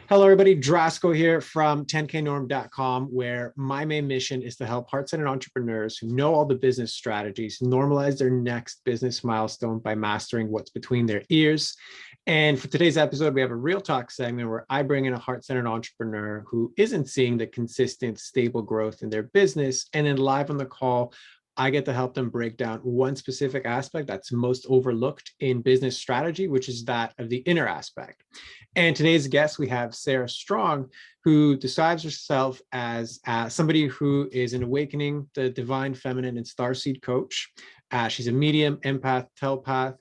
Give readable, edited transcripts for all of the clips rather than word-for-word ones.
Hello, everybody. Drasco here from 10knorm.com, where my main mission is to help heart-centered entrepreneurs who know all the business strategies normalize their next business milestone by mastering what's between their ears. And for today's episode, we have a real talk segment where I bring in a heart-centered entrepreneur who isn't seeing the consistent, stable growth in their business. And then live on the call, I get to help them break down one specific aspect that's most overlooked in business strategy, which is that of the inner aspect. And today's guest, we have Sarah Strong, who describes herself as somebody who is an awakening, the divine feminine and starseed coach. She's a medium, empath, telepath,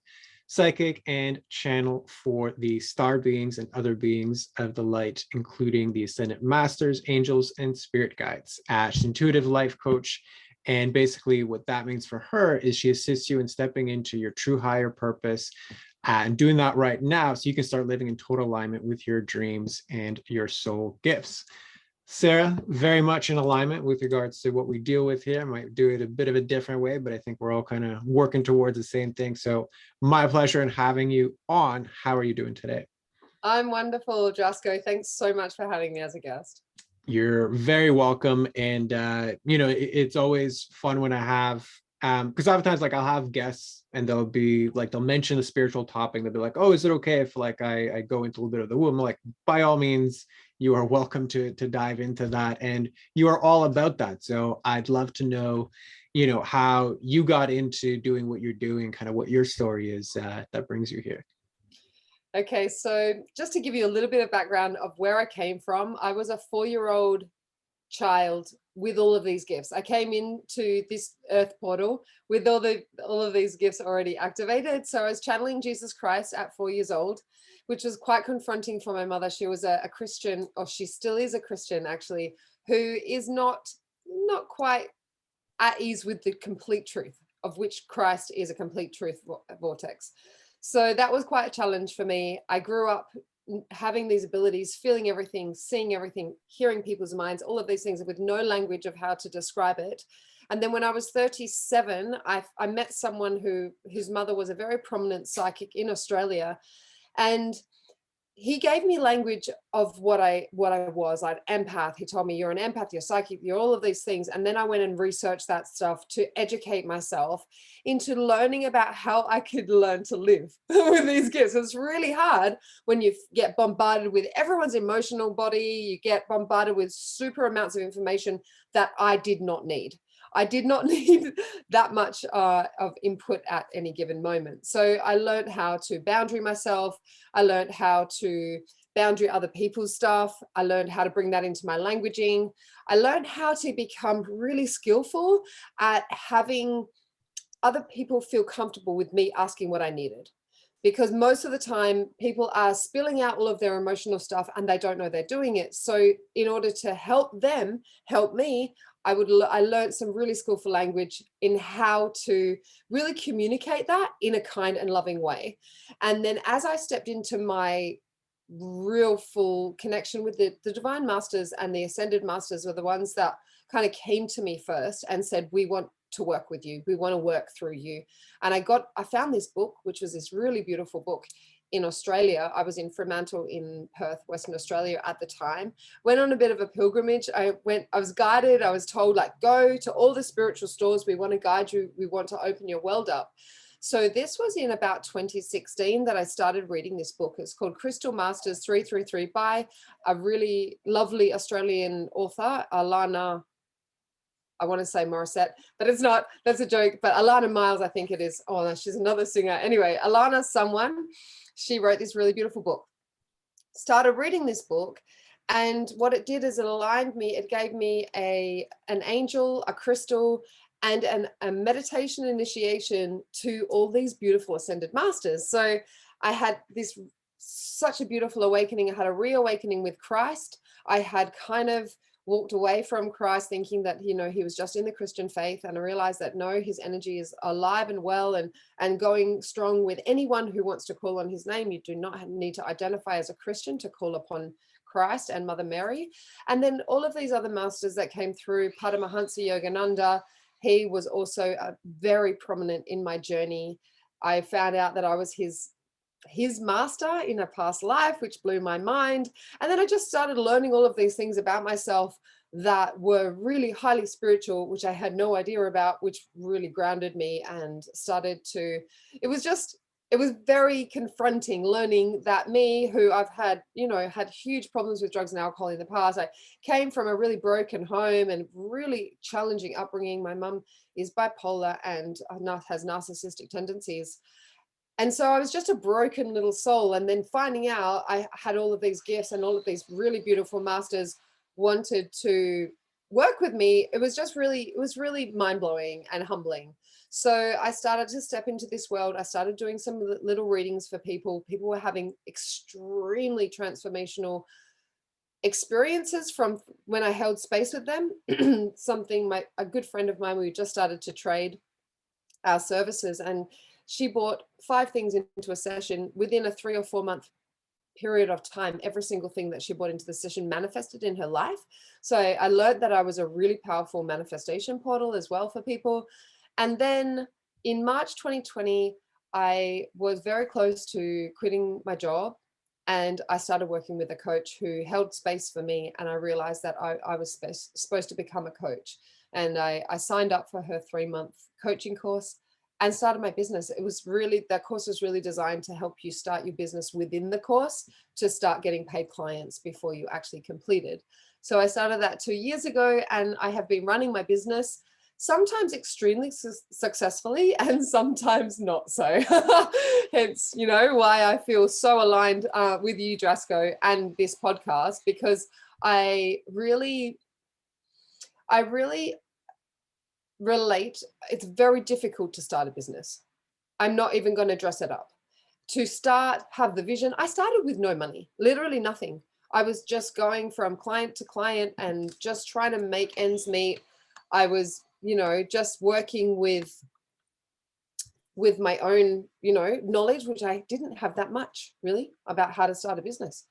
psychic, and channel for the star beings and other beings of the light, including the ascendant masters, angels, and spirit guides. She's an intuitive life coach. And basically what that means for her is she assists you in stepping into your true higher purpose and doing that right now so you can start living in total alignment with your dreams and your soul gifts. Sarah, very much in alignment with regards to what we deal with here. I might do it a bit of a different way, but I think we're all kind of working towards the same thing. So my pleasure in having you on. How are you doing today? I'm wonderful, Jasko. Thanks so much for having me as a guest. You're very welcome. And, it's always fun when I have, because oftentimes like I'll have guests and they'll mention a spiritual topic. They'll be like, oh, is it okay if like I go into a little bit of the womb? Like, by all means, you are welcome to dive into that. And you are all about that. So I'd love to know, how you got into doing what you're doing, kind of what your story is that brings you here. Okay, so just to give you a little bit of background of where I came from, I was a 4-year-old child with all of these gifts. I came into this earth portal with all of these gifts already activated. So I was channeling Jesus Christ at 4 years old, which was quite confronting for my mother. She was a Christian, or she still is a Christian actually, who is not quite at ease with the complete truth of which Christ is a complete truth vortex. So that was quite a challenge for me. I grew up having these abilities, feeling everything, seeing everything, hearing people's minds, all of these things with no language of how to describe it. And then when I was 37, I met someone whose mother was a very prominent psychic in Australia. And he gave me language of what I was, like empath. He told me, you're an empath, you're psychic, you're all of these things. And then I went and researched that stuff to educate myself into learning about how I could learn to live with these gifts. It's really hard when you get bombarded with everyone's emotional body, you get bombarded with super amounts of information that I did not need. I did not need that much of input at any given moment. So I learned how to boundary myself. I learned how to boundary other people's stuff. I learned how to bring that into my languaging. I learned how to become really skillful at having other people feel comfortable with me asking what I needed. Because most of the time people are spilling out all of their emotional stuff and they don't know they're doing it. So in order to help them help me, I learned some really skillful language in how to really communicate that in a kind and loving way. And then as I stepped into my real full connection with the divine masters, and the ascended masters were the ones that kind of came to me first and said, we want to work with you, we want to work through you. And I found this book, which was this really beautiful book in Australia. I was in Fremantle in Perth, Western Australia at the time. Went on a bit of a pilgrimage. I was guided. I was told, like, go to all the spiritual stores. We want to guide you. We want to open your world up. So this was in about 2016 that I started reading this book. It's called Crystal Masters 333 by a really lovely Australian author, Alana, I want to say Morissette, but it's not, that's a joke, but Alana Miles, I think it is. Oh, no, she's another singer. Anyway, Alana someone, she wrote this really beautiful book. Started reading this book, and what it did is it aligned me. It gave me an angel, a crystal, and a meditation initiation to all these beautiful ascended masters. So I had such a beautiful awakening. I had a reawakening with Christ. I had kind of walked away from Christ thinking that, he was just in the Christian faith. And I realized that no, his energy is alive and well and going strong with anyone who wants to call on his name. You do not need to identify as a Christian to call upon Christ and Mother Mary. And then all of these other masters that came through, Paramahansa Yogananda, he was also very prominent in my journey. I found out that I was his his master in a past life, which blew my mind. And then I just started learning all of these things about myself that were really highly spiritual, which I had no idea about, which really grounded me and started to, it was just, it was very confronting learning that me, who I've had, you know, had huge problems with drugs and alcohol in the past. I came from a really broken home and really challenging upbringing. My mum is bipolar and has narcissistic tendencies. And so I was just a broken little soul. And then finding out I had all of these gifts and all of these really beautiful masters wanted to work with me, it was really mind-blowing and humbling. So I started to step into this world. I started doing some little readings for people. People were having extremely transformational experiences from when I held space with them. A good friend of mine, we just started to trade our services, and she bought 5 things into a session. Within a 3 or 4 month period of time, every single thing that she bought into the session manifested in her life. So I learned that I was a really powerful manifestation portal as well for people. And then in March 2020, I was very close to quitting my job, and I started working with a coach who held space for me. And I realized that I was supposed to become a coach. And I signed up for her 3-month coaching course and started my business. It was really, that course was really designed to help you start your business within the course to start getting paid clients before you actually completed. So I started that 2 years ago, and I have been running my business sometimes extremely successfully and sometimes not so. Hence, you know, why I feel so aligned with you, Drasco, and this podcast, because I really relate. It's very difficult to start a business. I'm not even going to dress it up. To start, have the vision. I started with no money, literally nothing. I was just going from client to client and just trying to make ends meet. I was, you know, just working with my own, you know, knowledge, which I didn't have that much really about how to start a business.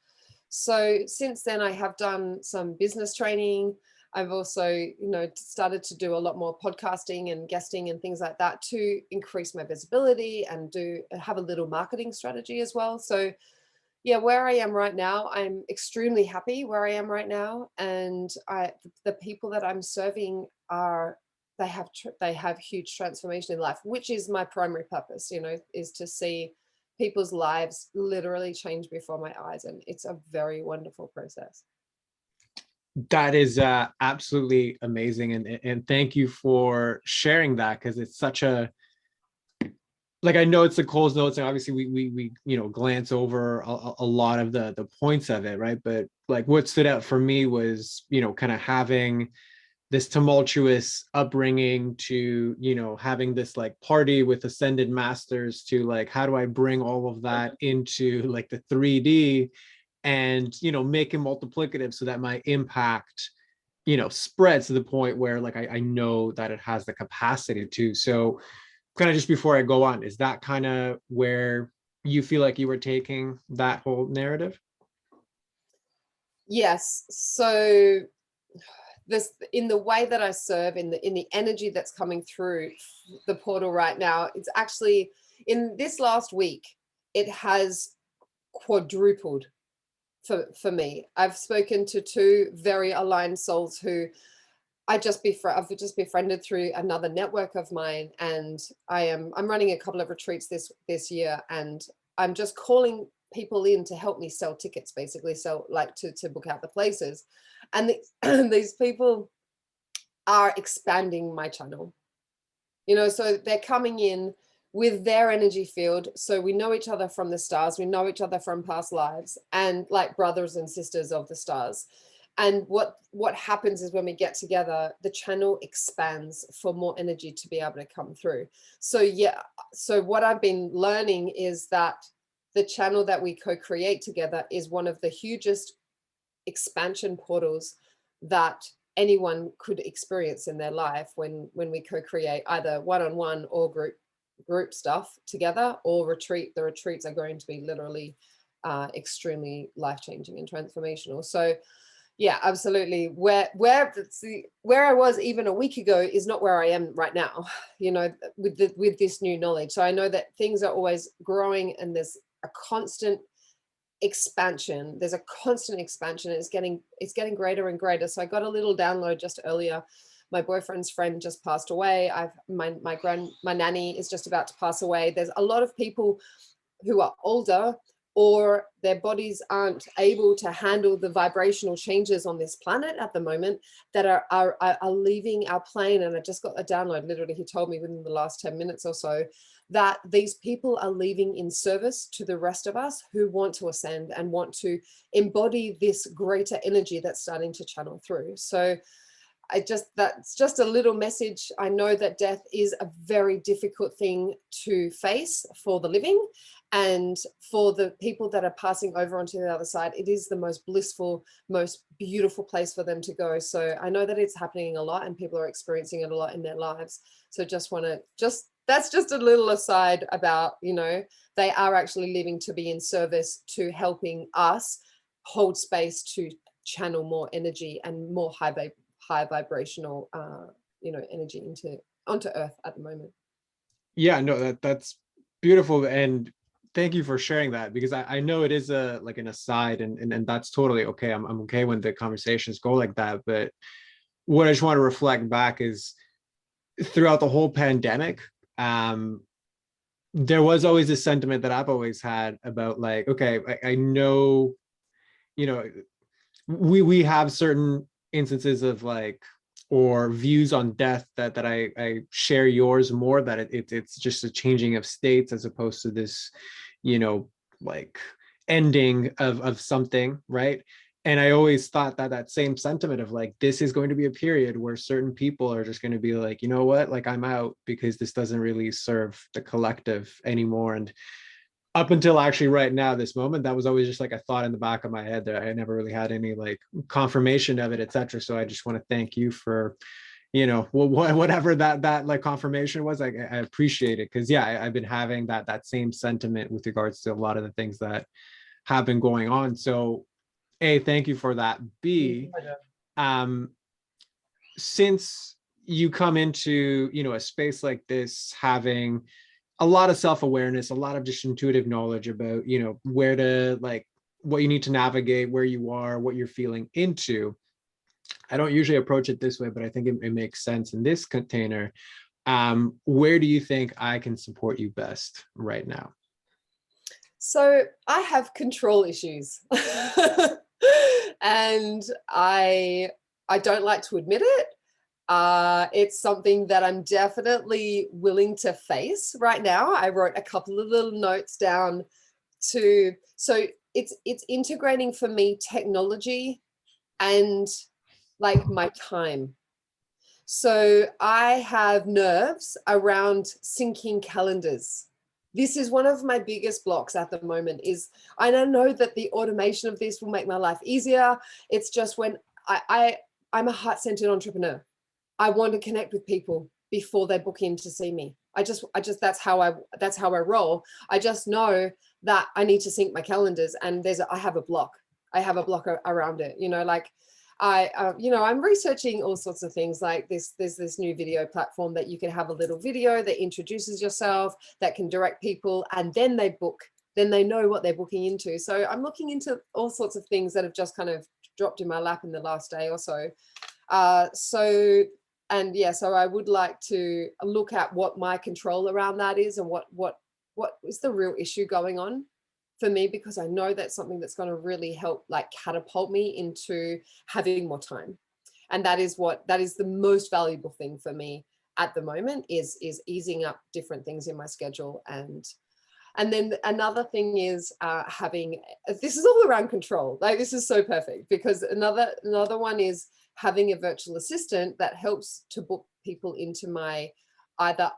So since then, I have done some business training. I've also, you know, started to do a lot more podcasting and guesting and things like that to increase my visibility and have a little marketing strategy as well. So yeah, where I am right now, I'm extremely happy where I am right now. And the people that I'm serving they have huge transformation in life, which is my primary purpose, you know, is to see people's lives literally change before my eyes. And it's a very wonderful process. That is absolutely amazing, and thank you for sharing that, because it's such a, like, I know it's the Cole's notes, and obviously we you know, glance over a lot of the points of it, right? But like what stood out for me was, you know, kind of having this tumultuous upbringing to, you know, having this like party with ascended masters, to like, how do I bring all of that into like the 3D, and, you know, make it multiplicative so that my impact, you know, spreads to the point where like I know that it has the capacity to. So kind of just before I go on, is that kind of where you feel like you were taking that whole narrative? Yes. So this, in the way that I serve, in the energy that's coming through the portal right now, it's actually, in this last week, it has quadrupled for me. I've spoken to 2 very aligned souls who I've just befriended through another network of mine, and I'm running a couple of retreats this year, and I'm just calling people in to help me sell tickets, basically, so like to book out the places. And these people are expanding my channel, you know, so they're coming in with their energy field. So we know each other from the stars, we know each other from past lives, and like brothers and sisters of the stars. And what happens is when we get together, the channel expands for more energy to be able to come through. So yeah, so what I've been learning is that the channel that we co-create together is one of the hugest expansion portals that anyone could experience in their life when we co-create either one-on-one or group stuff together, or the retreats are going to be literally extremely life-changing and transformational. So yeah, absolutely. Where I was even a week ago is not where I am right now, you know, with this new knowledge. So I know that things are always growing, and there's a constant expansion. There's a constant expansion. It's getting greater and greater. So I got a little download just earlier. My boyfriend's friend just passed away. My nanny is just about to pass away. There's a lot of people who are older, or their bodies aren't able to handle the vibrational changes on this planet at the moment, that are leaving our plane. And I just got a download, literally, he told me within the last 10 minutes or so, that these people are leaving in service to the rest of us who want to ascend and want to embody this greater energy that's starting to channel through. So that's just a little message. I know that death is a very difficult thing to face for the living, and for the people that are passing over onto the other side, it is the most blissful, most beautiful place for them to go. So I know that it's happening a lot and people are experiencing it a lot in their lives. So that's just a little aside about, they are actually living to be in service to helping us hold space to channel more energy and more high vibrational energy onto Earth at the moment. Yeah, no, that's beautiful, and thank you for sharing that, because I know it is like an aside, and that's totally okay. I'm okay when the conversations go like that. But what I just want to reflect back is, throughout the whole pandemic, there was always this sentiment that I've always had about, like, okay, I know, we have certain instances of, like, or views on death that I share yours more, that it's just a changing of states as opposed to this, like, ending of something, right? And I always thought that same sentiment of, like, this is going to be a period where certain people are just going to be like, you know what, like, I'm out, because this doesn't really serve the collective anymore. And up until actually right now, this moment, that was always just like a thought in the back of my head, that I never really had any, like, confirmation of it, etc. So I just want to thank you for, whatever that like confirmation was. I appreciate it, because yeah, I've been having that same sentiment with regards to a lot of the things that have been going on. So A, thank you for that. B, since you come into, a space like this, having a lot of self-awareness, a lot of just intuitive knowledge about, where to, like, what you need to navigate, where you are, what you're feeling into. I don't usually approach it this way, but I think it makes sense in this container. Where do you think I can support you best right now? So I have control issues and I don't like to admit it. It's something that I'm definitely willing to face right now. I wrote a couple of little notes down so it's integrating for me technology and, like, my time. So I have nerves around syncing calendars. This is one of my biggest blocks at the moment. I don't know that the automation of this will make my life easier. It's just when I'm a heart-centered entrepreneur. I want to connect with people before they book in to see me. I just that's how I roll. I just know that I need to sync my calendars, and I have a block. I have a block around it. Like, I'm researching all sorts of things, like there's this new video platform that you can have a little video that introduces yourself, that can direct people, and then they book. Then they know what they're booking into. So I'm looking into all sorts of things that have just kind of dropped in my lap in the last day or so. So I would like to look at what my control around that is, and what is the real issue going on for me, because I know that's something that's going to really help, like, catapult me into having more time. And that is the most valuable thing for me at the moment, is easing up different things in my schedule. And then another thing is this is all around control. Like, this is so perfect, because another one is having a virtual assistant that helps to book people into my either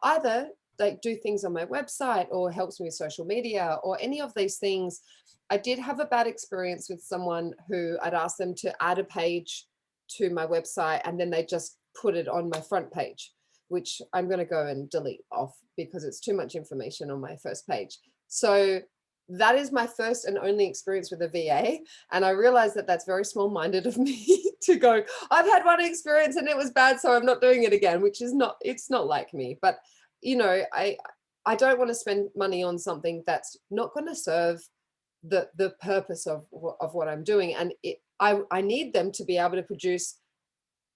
like do things on my website, or helps me with social media, or any of these things. I did have a bad experience with someone who I'd asked them to add a page to my website, and then they just put it on my front page, which I'm going to go and delete off because it's too much information on my first page. So that is my first and only experience with a VA. And I realized that that's very small-minded of me to go, I've had one experience and it was bad, so I'm not doing it again, which is not, it's not like me. But, I don't want to spend money on something that's not going to serve the purpose of what I'm doing. And I need them to be able to produce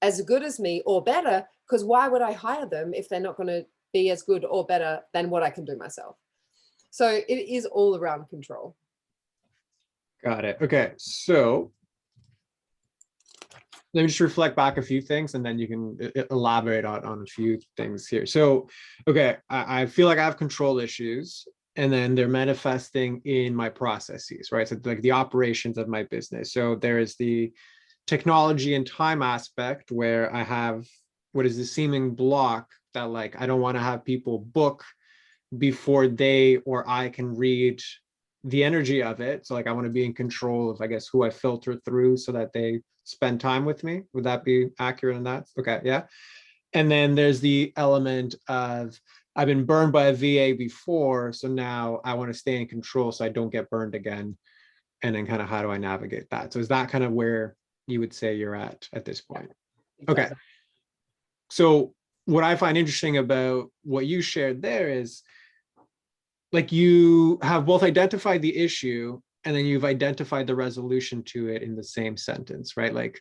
as good as me or better, because why would I hire them if they're not going to be as good or better than what I can do myself? So it is all around control. Got it. Okay. So let me just reflect back a few things and then you can elaborate on a few things here. So, okay, I feel like I have control issues and then they're manifesting in my processes, right? So like the operations of my business. So there's the technology and time aspect where I have what is the seeming block that like I don't want to have people book before they or I can read the energy of it. So like I want to be in control of, I guess, who I filter through so that they spend time with me. Would that be accurate in that? Okay, yeah. And then there's the element of I've been burned by a VA before, so now I want to stay in control so I don't get burned again. And then kind of how do I navigate that? So is that kind of where you would say you're at this point? Exactly. Okay. So what I find interesting about what you shared there is like you have both identified the issue and then you've identified the resolution to it in the same sentence, right? Like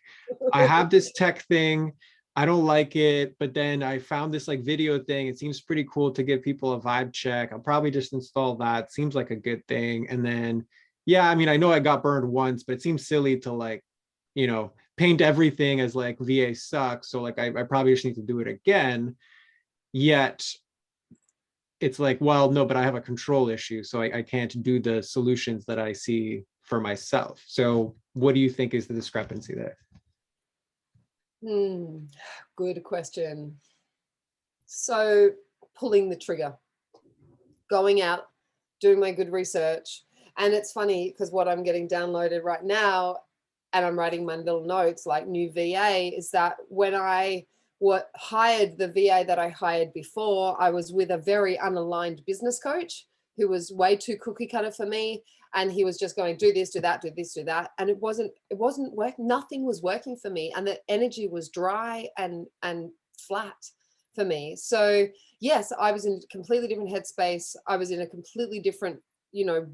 I have this tech thing, I don't like it, but then I found this like video thing. It seems pretty cool to give people a vibe check. I'll probably just install that. Seems like a good thing. And then, yeah, I mean, I know I got burned once, but it seems silly to like, paint everything as like VA sucks. So like I probably just need to do it again. Yet it's like, well, no, but I have a control issue, so I can't do the solutions that I see for myself. So what do you think is the discrepancy there? Good question. So pulling the trigger, going out, doing my good research. And it's funny because what I'm getting downloaded right now, and I'm writing my little notes like new VA, is that when I hired the VA that I hired before, I was with a very unaligned business coach who was way too cookie cutter for me. And he was just going, do this, do that, do this, do that. And it wasn't working. Nothing was working for me. And the energy was dry and flat for me. So yes, I was in a completely different headspace. I was in a completely different,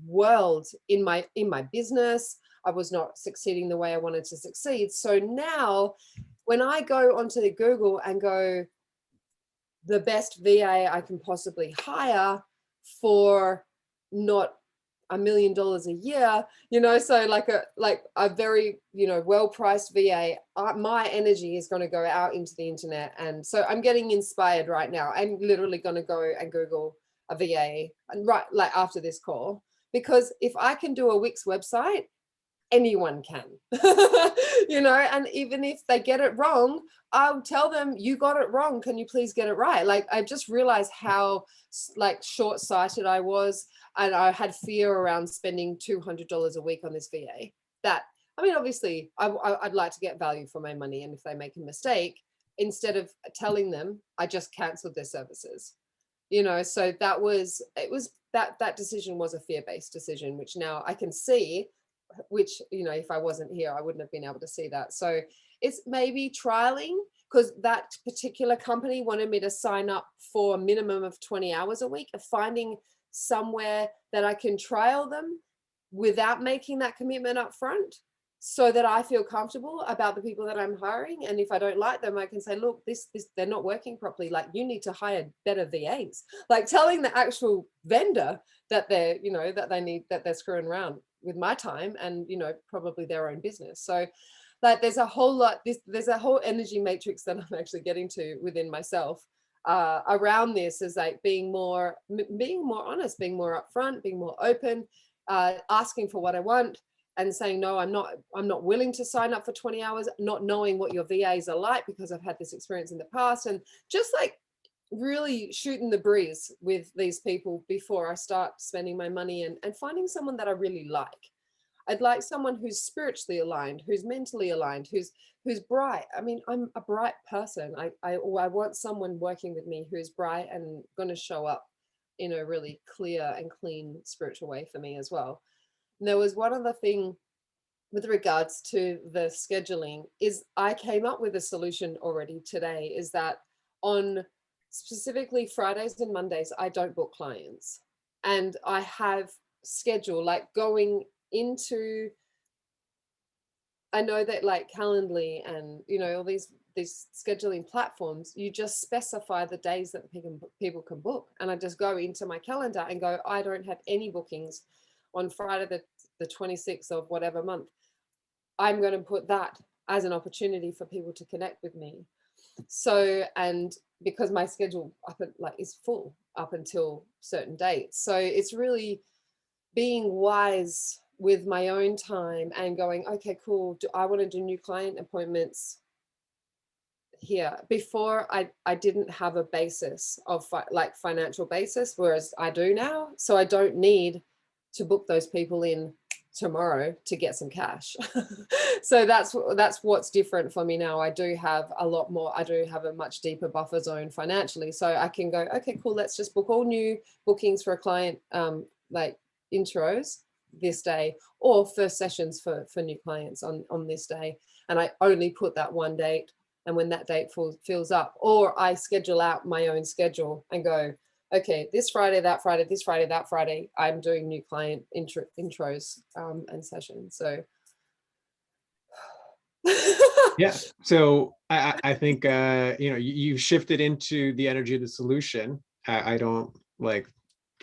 world in my business. I was not succeeding the way I wanted to succeed. So now when I go onto the Google and go, the best VA I can possibly hire for not $1 million a year, so like a very, well-priced VA, my energy is going to go out into the internet. And so I'm getting inspired right now. I'm literally going to go and Google a VA and right like after this call, because if I can do a Wix website, anyone can, and even if they get it wrong, I'll tell them, you got it wrong, can you please get it right? Like I just realized how like short-sighted I was, and I had fear around spending $200 a week on this VA. That, I mean, obviously I'd like to get value for my money, and if they make a mistake, instead of telling them, I just canceled their services. So that decision was a fear-based decision, which now I can see, which, if I wasn't here, I wouldn't have been able to see that. So it's maybe trialing, because that particular company wanted me to sign up for a minimum of 20 hours a week, of finding somewhere that I can trial them without making that commitment up front, so that I feel comfortable about the people that I'm hiring. And if I don't like them, I can say, look, this they're not working properly. Like, you need to hire better VAs. Like telling the actual vendor that they're, that they're screwing around with my time and, probably their own business. So like there's a whole lot, there's a whole energy matrix that I'm actually getting to within myself around this, is like being more honest, being more upfront, being more open, asking for what I want, and saying, no, I'm not willing to sign up for 20 hours, not knowing what your VAs are like, because I've had this experience in the past. And just like really shooting the breeze with these people before I start spending my money, and finding someone that I really like. I'd like someone who's spiritually aligned, who's mentally aligned, who's bright. I mean, I'm a bright person. I want someone working with me who's bright and going to show up in a really clear and clean spiritual way for me as well. And there was one other thing with regards to the scheduling, is I came up with a solution already today, is that on specifically Fridays and Mondays, I don't book clients. And I have schedule, like going into, I know that like Calendly and, you know, all these scheduling platforms, you just specify the days that people can book. And I just go into my calendar and go, I don't have any bookings on Friday, the 26th of whatever month. I'm going to put that as an opportunity for people to connect with me. So, and because my schedule is full up until certain dates. So it's really being wise with my own time and going, okay, cool. Do I want to do new client appointments here? Before I didn't have a basis of financial basis, whereas I do now. So I don't need to book those people in tomorrow to get some cash. So that's what's different for me now. I do have a lot more, I do have a much deeper buffer zone financially. So I can go, okay, cool, let's just book all new bookings for a client, like intros this day, or first sessions for new clients on this day. And I only put that one date. And when that date fills up, or I schedule out my own schedule and go, okay, this Friday, that Friday, this Friday, that Friday, I'm doing new client intros and sessions. So Yeah. So I think you've shifted into the energy of the solution. I don't like,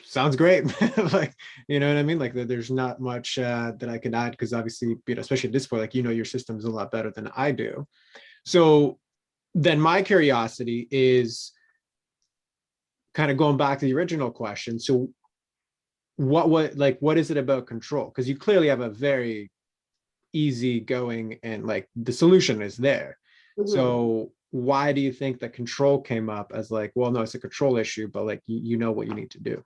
sounds great. Like, you know what I mean? Like there's not much that I can add, because obviously, especially at this point, like, your systems a lot better than I do. So then my curiosity is kind of going back to the original question. So what is it about control? Because you clearly have a very easy going, and like the solution is there. mm-hmm. So why do you think that control came up as like, well, no, it's a control issue, but like, you know what you need to do?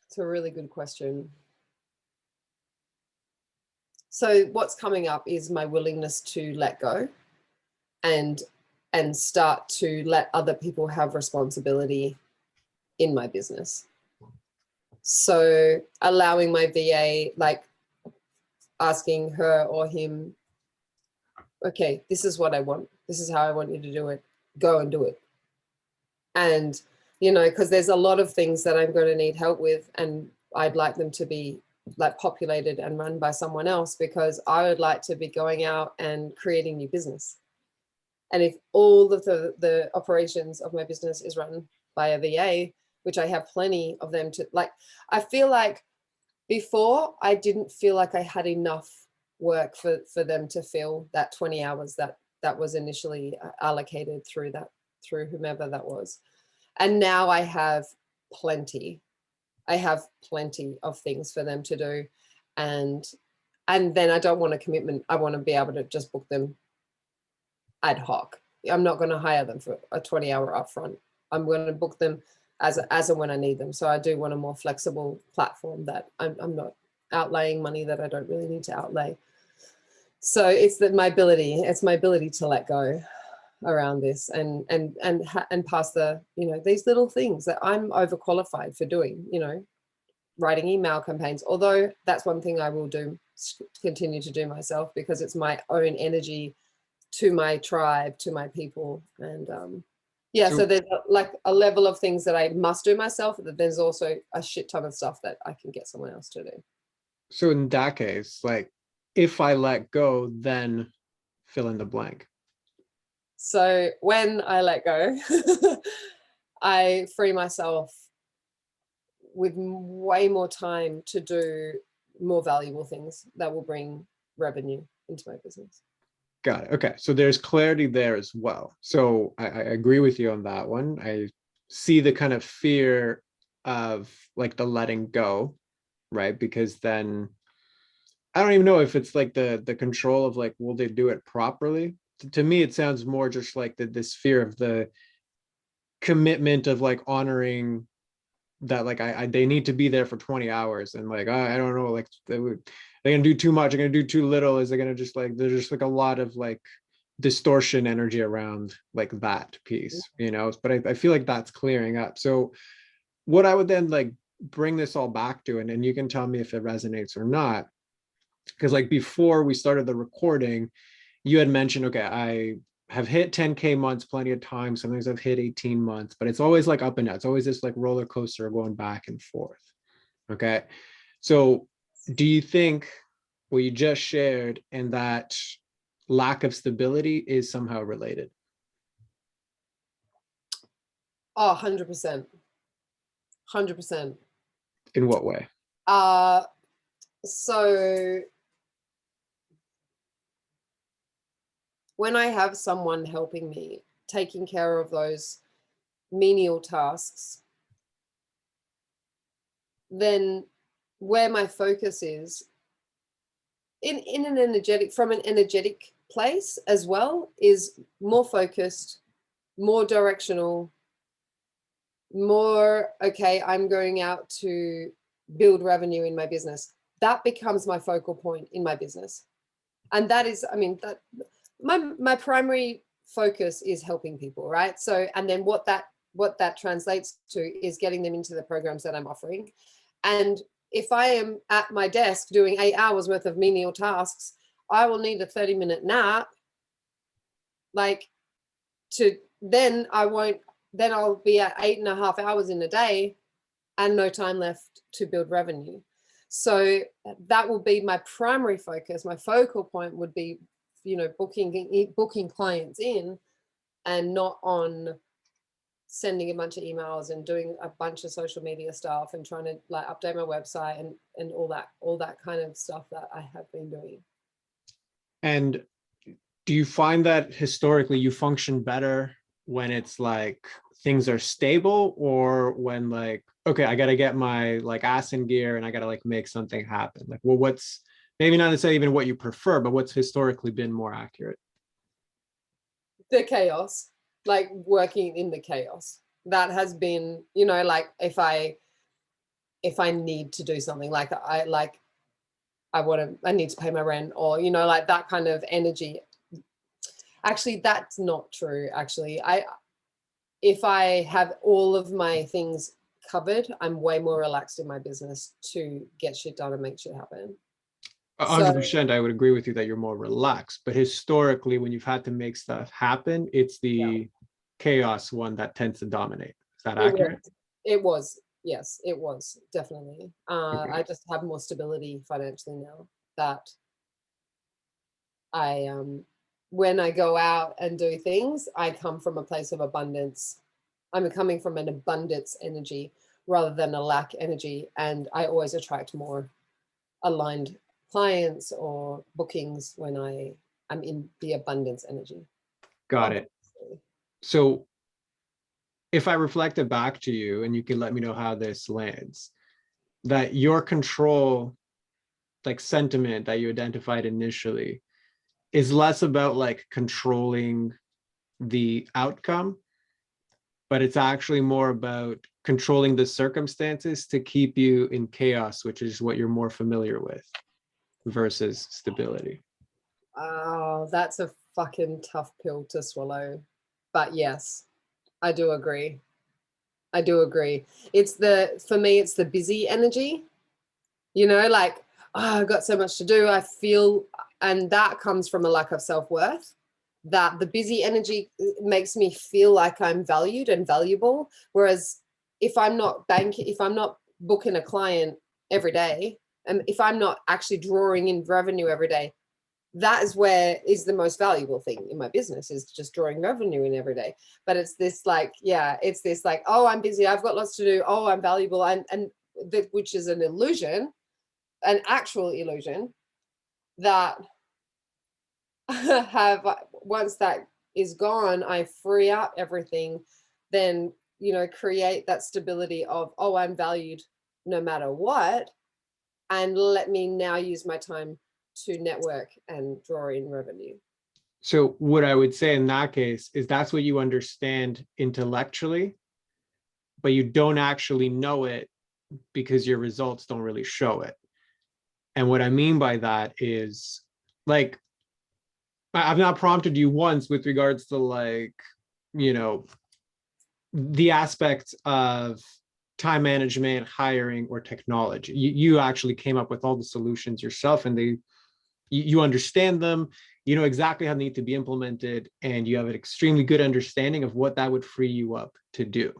It's a really good question. So what's coming up is my willingness to let go and start to let other people have responsibility in my business. So allowing my VA, like asking her or him, okay, this is what I want. This is how I want you to do it. Go and do it. And, because there's a lot of things that I'm going to need help with, and I'd like them to be like populated and run by someone else, because I would like to be going out and creating new business. And if all of the operations of my business is run by a VA, which I have plenty of them to, like, I feel like before I didn't feel like I had enough work for them to fill that 20 hours that was initially allocated through whomever that was. And now I have plenty. I have plenty of things for them to do. And then I don't want a commitment. I want to be able to just book them ad hoc. I'm not going to hire them for a 20-hour upfront. I'm going to book them as and when I need them. So I do want a more flexible platform that I'm not outlaying money that I don't really need to outlay. So it's my ability to let go around this and pass the, these little things that I'm overqualified for doing, writing email campaigns, although that's one thing I will continue to do myself, because it's my own energy to my tribe, to my people. And so there's like a level of things that I must do myself, but there's also a shit ton of stuff that I can get someone else to do. So in that case, like, if I let go, then fill in the blank. So when I let go, I free myself with way more time to do more valuable things that will bring revenue into my business. Got it. Okay. So there's clarity there as well. So I agree with you on that one. I see the kind of fear of like the letting go, right? Because then I don't even know if it's like the control of like, will they do it properly? To me, it sounds more just like this fear of the commitment of like honoring that, like they need to be there for 20 hours, and like I don't know, like they're gonna do too much, they're gonna do too little, is they're gonna just like, there's just like a lot of like distortion energy around like that piece, but I feel like that's clearing up. So what I would then like bring this all back to, and you can tell me if it resonates or not, because like before we started the recording, you had mentioned, okay, I have hit 10K months plenty of times. Sometimes I've hit 18 months, but it's always like up and down. It's always this like roller coaster going back and forth. Okay. So do you think what you just shared and that lack of stability is somehow related? Oh, 100%. 100%. In what way? So when I have someone helping me, taking care of those menial tasks, then where my focus is in an energetic, from an energetic place as well, is more focused, more directional, more, okay, I'm going out to build revenue in my business. That becomes my focal point in my business. And that is, I mean, that my primary focus is helping people, right? So, and then what that translates to is getting them into the programs that I'm offering. And if I am at my desk doing 8 hours worth of menial tasks, I will need a 30-minute nap. Like, to then I'll be at 8.5 hours in a day and no time left to build revenue. So that will be my primary focus. My focal point would be, booking clients in, and not on sending a bunch of emails and doing a bunch of social media stuff and trying to like update my website and all that kind of stuff that I have been doing. And do you find that historically you function better when it's like things are stable, or when like, okay, I got to get my like ass in gear and I got to like make something happen? Like, well, what's maybe not necessarily even what you prefer, but what's historically been more accurate? The chaos, like working in the chaos. That has been, like if I need to do something, like I need to pay my rent, or, like that kind of energy. Actually, that's not true. Actually, if I have all of my things covered, I'm way more relaxed in my business to get shit done and make shit happen. 100%, I would agree with you that you're more relaxed. But historically, when you've had to make stuff happen, it's the chaos one that tends to dominate. Is that accurate? It was. Yes, it was definitely. Okay. I just have more stability financially now, that I when I go out and do things, I come from a place of abundance. I'm coming from an abundance energy rather than a lack energy, and I always attract more aligned clients or bookings when I'm in the abundance energy. Got it. So if I reflect it back to you, and you can let me know how this lands, that your control, like sentiment that you identified initially, is less about like controlling the outcome, but it's actually more about controlling the circumstances to keep you in chaos, which is what you're more familiar with, versus stability. Oh, that's a fucking tough pill to swallow. But yes, I do agree. I do agree. For me, it's the busy energy, like, oh, I've got so much to do. I feel, and that comes from a lack of self-worth, that the busy energy makes me feel like I'm valued and valuable. Whereas if I'm not booking a client every day, and if I'm not actually drawing in revenue every day, that is where is the most valuable thing in my business, is just drawing revenue in every day. But it's this like, it's this like, oh, I'm busy, I've got lots to do, oh, I'm valuable, and which is an illusion, an actual illusion that have, once that is gone, I free up everything, then, create that stability of, oh, I'm valued no matter what, and let me now use my time to network and draw in revenue. So what I would say in that case is that's what you understand intellectually, but you don't actually know it because your results don't really show it. And what I mean by that is, like, I've not prompted you once with regards to like, the aspects of time management, hiring, or technology. You actually came up with all the solutions yourself, and they You understand them, you know exactly how they need to be implemented, and you have an extremely good understanding of what that would free you up to do,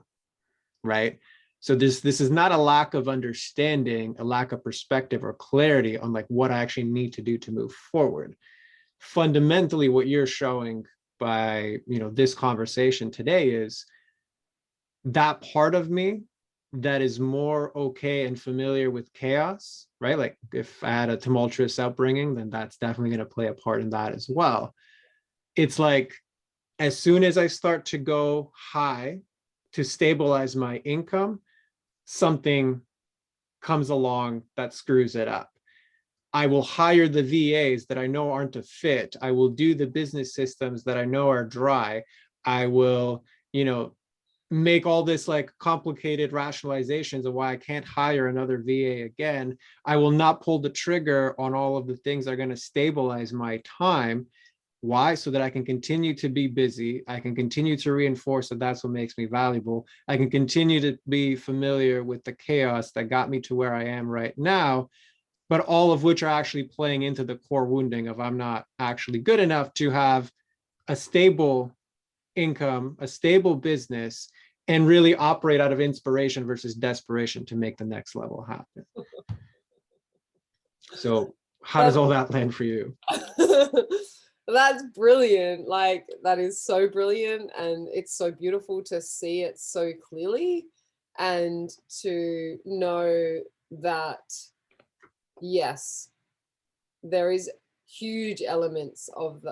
right? So this is not a lack of understanding, a lack of perspective or clarity on like what I actually need to do to move forward. Fundamentally, what you're showing by, you know, this conversation today is that part of me that is more okay and familiar with chaos, right? Like if I had a tumultuous upbringing, then that's definitely going to play a part in that as well. It's like as soon as I start to go high to stabilize my income, something comes along that screws it up. I will hire the VAs that I know aren't a fit. I will do the business systems that I know are dry. I will, you know, make all this like complicated rationalizations of why I can't hire another VA again. I will not pull the trigger on all of the things that are going to stabilize my time. Why? So that I can continue to be busy. I can continue to reinforce that that's what makes me valuable. I can continue to be familiar with the chaos that got me to where I am right now, but all of which are actually playing into the core wounding of I'm not actually good enough to have a stable income, a stable business, and really operate out of inspiration versus desperation to make the next level happen. So how does That's all that land for you? that's brilliant. Like that is so brilliant, and it's so beautiful to see it so clearly and to know that yes, there is huge elements of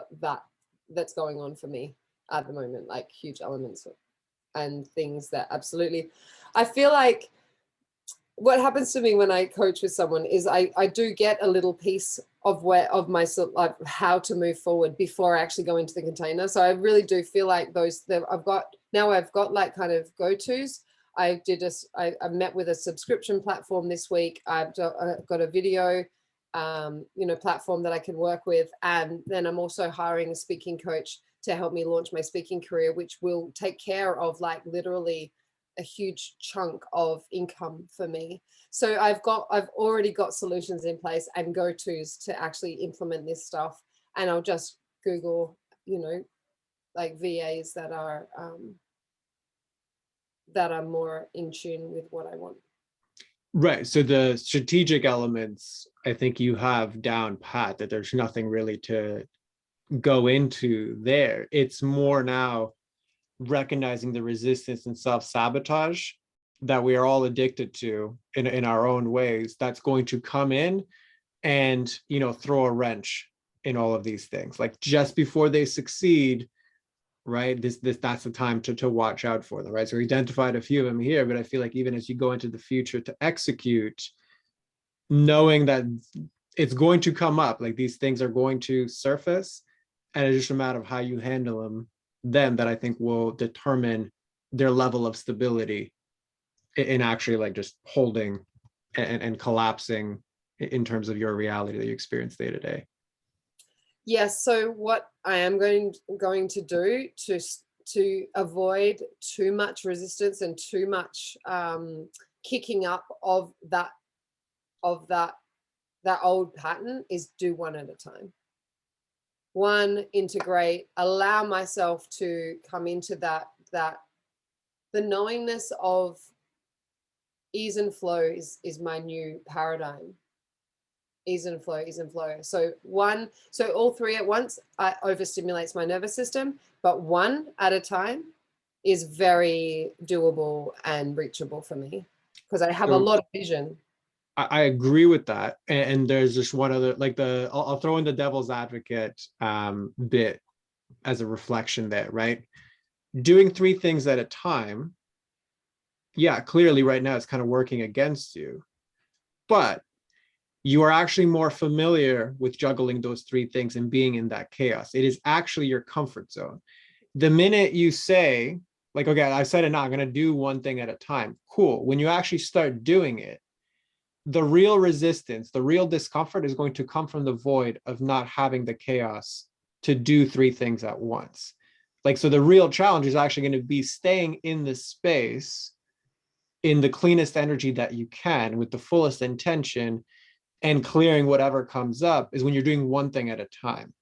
that's going on for me at the moment, like huge elements and things that absolutely I feel like what happens to me when I coach with someone is I do get a little piece of myself, like how to move forward before I actually go into the container. So I really do feel like I've got like kind of go-tos. I met with a subscription platform this week. I've got a video, platform that I can work with. And then I'm also hiring a speaking coach to help me launch my speaking career, which will take care of like literally a huge chunk of income for me. So I've already got solutions in place and go-tos to actually implement this stuff. And I'll just Google, like VAs that are more in tune with what I want. Right. So the strategic elements, I think you have down pat, that there's nothing really to go into there. It's more now recognizing the resistance and self-sabotage that we are all addicted to in our own ways, that's going to come in and, throw a wrench in all of these things. Like just before they succeed, right? That's the time to watch out for them, right? So we identified a few of them here, but I feel like even as you go into the future to execute, knowing that it's going to come up, like these things are going to surface, and it's just a matter of how you handle them that I think will determine their level of stability in actually like just holding and collapsing in terms of your reality that you experience day to day. Yes. So what I am going to do to avoid too much resistance and too much kicking up of that old pattern is do one at a time. One, integrate, allow myself to come into that the knowingness of ease and flow is my new paradigm. Ease and flow, ease and flow. So all three at once overstimulates my nervous system, but one at a time is very doable and reachable for me because I have a lot of vision. I agree with that. And there's just one other, like I'll throw in the devil's advocate bit as a reflection there, right? Doing three things at a time. Yeah, clearly right now it's kind of working against you, but you are actually more familiar with juggling those three things and being in that chaos. It is actually your comfort zone. The minute you say, like, okay, I said it now, I'm going to do one thing at a time. Cool. When you actually start doing it, the real resistance, the real discomfort is going to come from the void of not having the chaos to do three things at once. Like, so the real challenge is actually going to be staying in the space in the cleanest energy that you can with the fullest intention and clearing whatever comes up is when you're doing one thing at a time,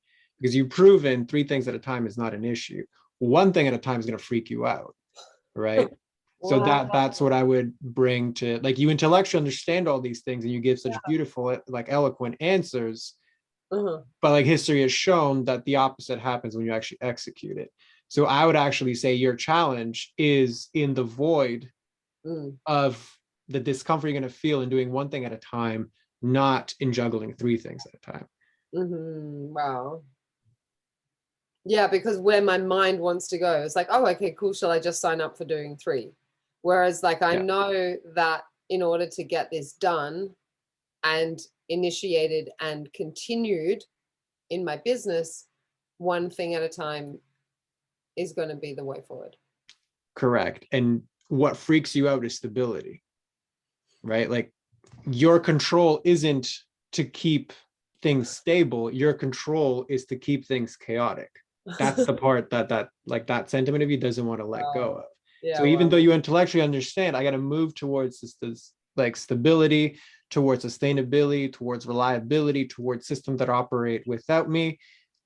because you've proven 3 things at a time is not an issue. One thing at a time is going to freak you out, right? So Wow. that's what I would bring to, like, you intellectually understand all these things and you give such beautiful, like, eloquent answers, Uh-huh. but like history has shown that the opposite happens when you actually execute it. So I would actually say your challenge is in the void Mm. of the discomfort you're going to feel in doing one thing at a time, not in juggling 3 things at a time. Wow. Yeah, because where my mind wants to go, it's like, oh, okay, cool. Shall I just sign up for doing 3? Whereas, like, I Yeah, know that in order to get this done and initiated and continued in my business, one thing at a time is going to be the way forward. correct. And what freaks you out is stability, right? Like, your control isn't to keep things stable. Your control is to keep things chaotic. That's the part that like that sentiment of you doesn't want to let go Wow. of. Yeah, So even wow. though you intellectually understand, I got to move towards this like stability, towards sustainability, towards reliability, towards systems that operate without me,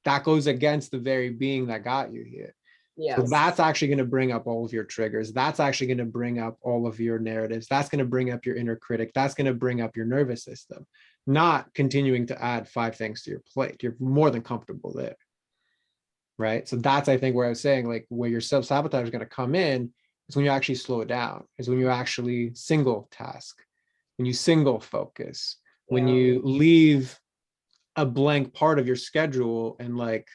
that goes against the very being that got you here. So Yes. that's actually going to bring up all of your triggers. That's actually going to bring up all of your narratives. That's going to bring up your inner critic. That's going to bring up your nervous system, not continuing to add 5 things to your plate. You're more than comfortable there. Right. So that's, I think, where I was saying, like, where your self-sabotage is going to come in is when you actually slow it down, is when you actually single task, when you single focus, when Yeah. you leave a blank part of your schedule and like,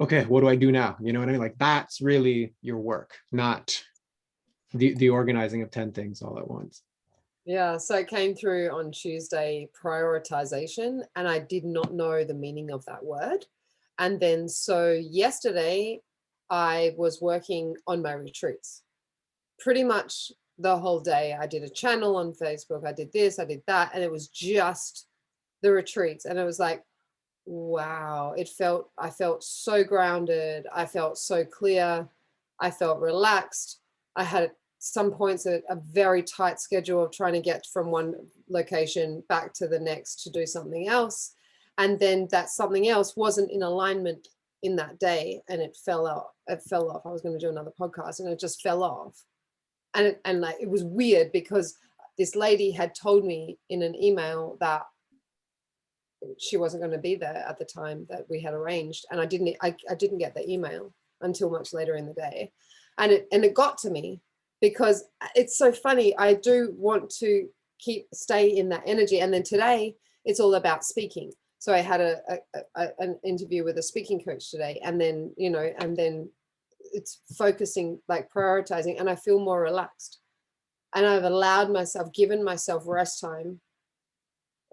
okay, what do I do now? You know what I mean? Like, that's really your work, not the organizing of 10 things all at once. Yeah. So it came through on Tuesday, prioritization, and I did not know the meaning of that word. And then so yesterday, I was working on my retreats. Pretty much the whole day. I did a channel on Facebook. I did this, I did that. And it was just the retreats. And it was like, wow, I felt so grounded. I felt so clear. I felt relaxed. I had some points a very tight schedule of trying to get from one location back to the next to do something else. And then that something else wasn't in alignment in that day and it fell out. It fell off. I was going to do another podcast and it just fell off. And like, it was weird because this lady had told me in an email that she wasn't going to be there at the time that we had arranged, and I didn't get the email until much later in the day, and it got to me because it's so funny. I do want to stay in that energy, and then today it's all about speaking. So I had an interview with a speaking coach today, and then and then it's focusing, like prioritizing, and I feel more relaxed, and I've allowed myself, given myself rest time.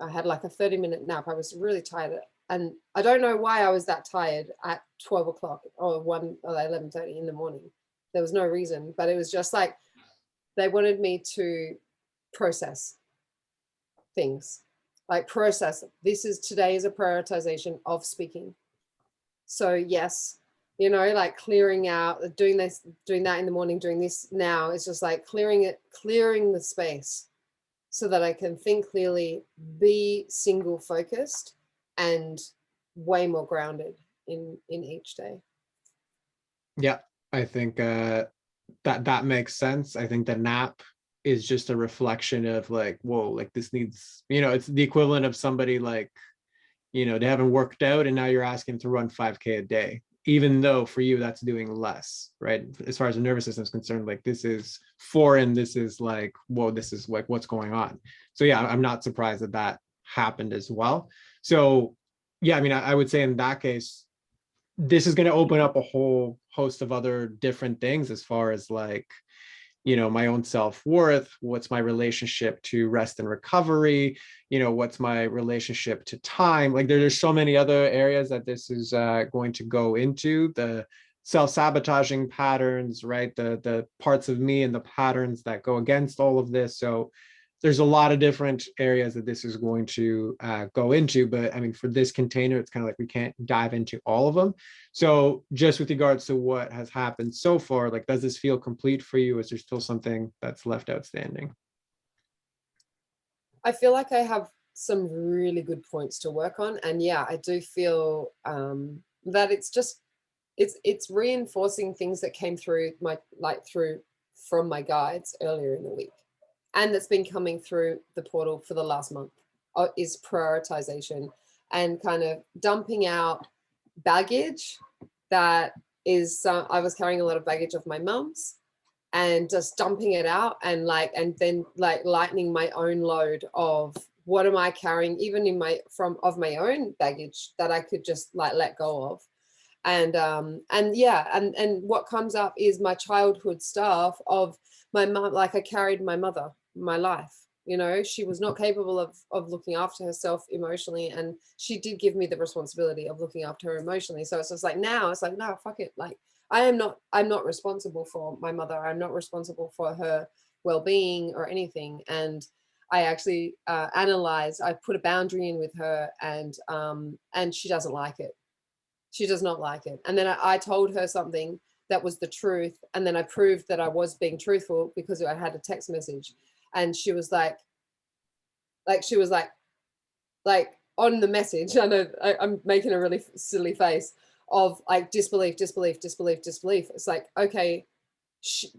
I had like a 30-minute nap. I was really tired. And I don't know why I was that tired at 12 o'clock or 1 or 11:30 in the morning. There was no reason, but it was just like they wanted me to process things, like process. Today is a prioritization of speaking. So yes, like clearing out, doing this, doing that in the morning, doing this now. It's just like clearing the space so that I can think clearly, be single focused, and way more grounded in each day. Yeah, I think that makes sense. I think the nap is just a reflection of like, whoa, like this needs, it's the equivalent of somebody like, they haven't worked out and now you're asking to run 5K a day, even though for you that's doing less, right? As far as the nervous system is concerned, like this is foreign. This is like, whoa, this is like what's going on. So yeah, I'm not surprised that happened as well. So yeah, I mean, I would say in that case, this is going to open up a whole host of other different things as far as like, my own self-worth, what's my relationship to rest and recovery, what's my relationship to time. Like there's so many other areas that this is going to go into, the self-sabotaging patterns, right? The parts of me and the patterns that go against all of this. So there's a lot of different areas that this is going to go into, but I mean, for this container, it's kind of like we can't dive into all of them. So just with regards to what has happened so far, like, does this feel complete for you? Is there still something that's left outstanding? I feel like I have some really good points to work on. And yeah, I do feel that it's reinforcing things that came through from my guides earlier in the week, and that's been coming through the portal for the last month, is prioritization and kind of dumping out baggage that is I was carrying a lot of baggage of my mum's, and just dumping it out, and then lightening my own load of what am I carrying, even in my own baggage that I could just let go of. And what comes up is my childhood stuff of my mom. I carried my mother my life, she was not capable of looking after herself emotionally, and she did give me the responsibility of looking after her emotionally. So it's just now it's no, fuck it, I'm not responsible for my mother. I'm not responsible for her well-being or anything. And I actually analyzed, I put a boundary in with her, and she doesn't like it. She does not like it. And then I told her something that was the truth. And then I proved that I was being truthful because I had a text message. And she was like on the message, I know I'm making a really silly face of disbelief. It's okay,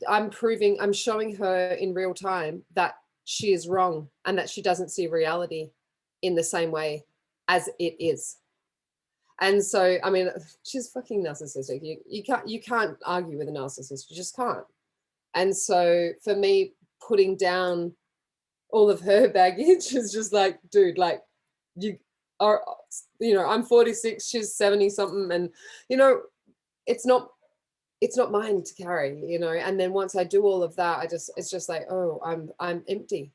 I'm showing her in real time that she is wrong and that she doesn't see reality in the same way as it is. And so, I mean, she's fucking narcissistic. You can't argue with a narcissist. You just can't. And so for me, putting down all of her baggage is just dude, you are, I'm 46, she's 70 something. And, it's not mine to carry, and then once I do all of that, it's just oh, I'm empty.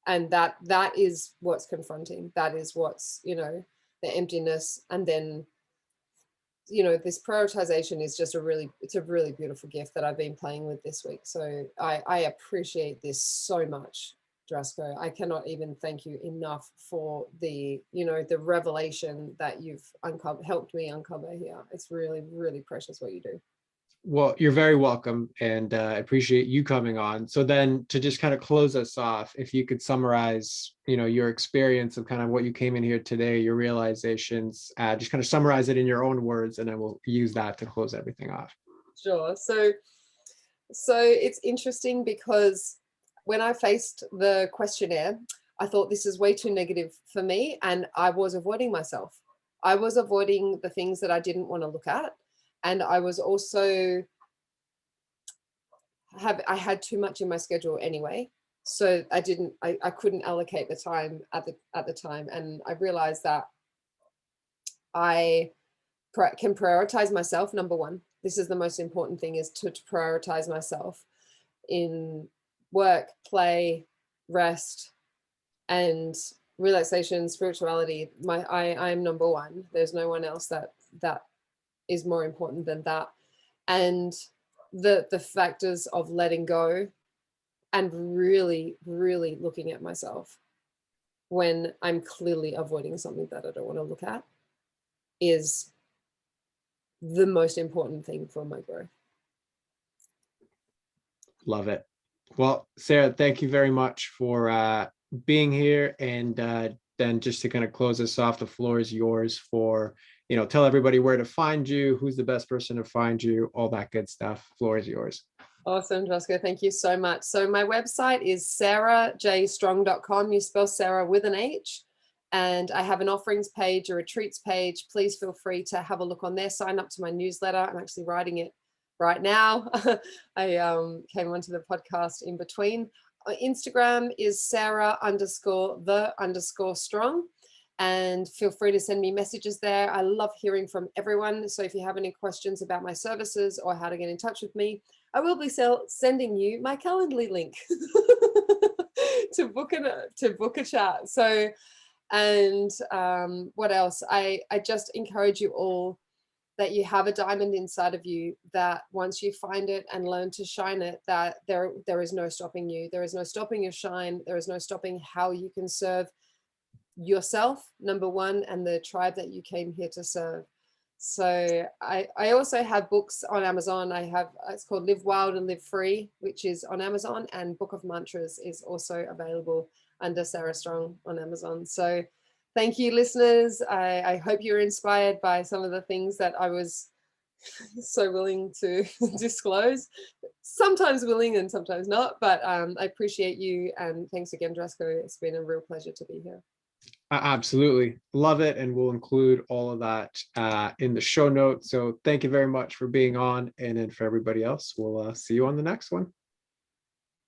And that is what's confronting. That is what's, the emptiness. And then, this prioritization is just it's a really beautiful gift that I've been playing with this week. So I appreciate this so much, Drasco. I cannot even thank you enough for the, the revelation that you've helped me uncover here. It's really, really precious what you do. Well, you're very welcome, and I appreciate you coming on. So then, to just kind of close us off, if you could summarize, your experience of kind of what you came in here today, your realizations, just kind of summarize it in your own words, and then we'll use that to close everything off. Sure. So it's interesting because when I faced the questionnaire, I thought this is way too negative for me, and I was avoiding myself. I was avoiding the things that I didn't want to look at. And I was also I had too much in my schedule anyway. So I couldn't allocate the time at the time. And I realized that I can prioritize myself. Number one, this is the most important thing, is to prioritize myself in work, play, rest, and relaxation, spirituality. I'm number one. There's no one else that is more important than that. And the factors of letting go and really, really looking at myself when I'm clearly avoiding something that I don't want to look at is the most important thing for my growth. Love it. Well, Sarah, thank you very much for being here. And then just to kind of close this off, the floor is yours for, tell everybody where to find you, who's the best person to find you, all that good stuff. Floor is yours. Awesome, Jessica. Thank you so much. So my website is sarahjstrong.com. You spell Sarah with an H. And I have an offerings page, a retreats page. Please feel free to have a look on there. Sign up to my newsletter. I'm actually writing it right now. I came onto the podcast in between. Instagram is Sarah_the_strong. And feel free to send me messages there. I love hearing from everyone. So if you have any questions about my services or how to get in touch with me, I will be sending you my Calendly link to book a chat. So, and what else? I just encourage you all that you have a diamond inside of you, that once you find it and learn to shine it, that there is no stopping you. There is no stopping your shine. There is no stopping how you can serve yourself, number one, and the tribe that you came here to serve. So I also have books on Amazon. I have, it's called Live Wild and Live Free, which is on Amazon, and Book of Mantras is also available under Sarah Strong on Amazon. So thank you, listeners. I hope you're inspired by some of the things that I was so willing to disclose. Sometimes willing and sometimes not, but I appreciate you. And thanks again, Drasko. It's been a real pleasure to be here. Absolutely. Love it. And we'll include all of that in the show notes. So thank you very much for being on. And then for everybody else, we'll see you on the next one.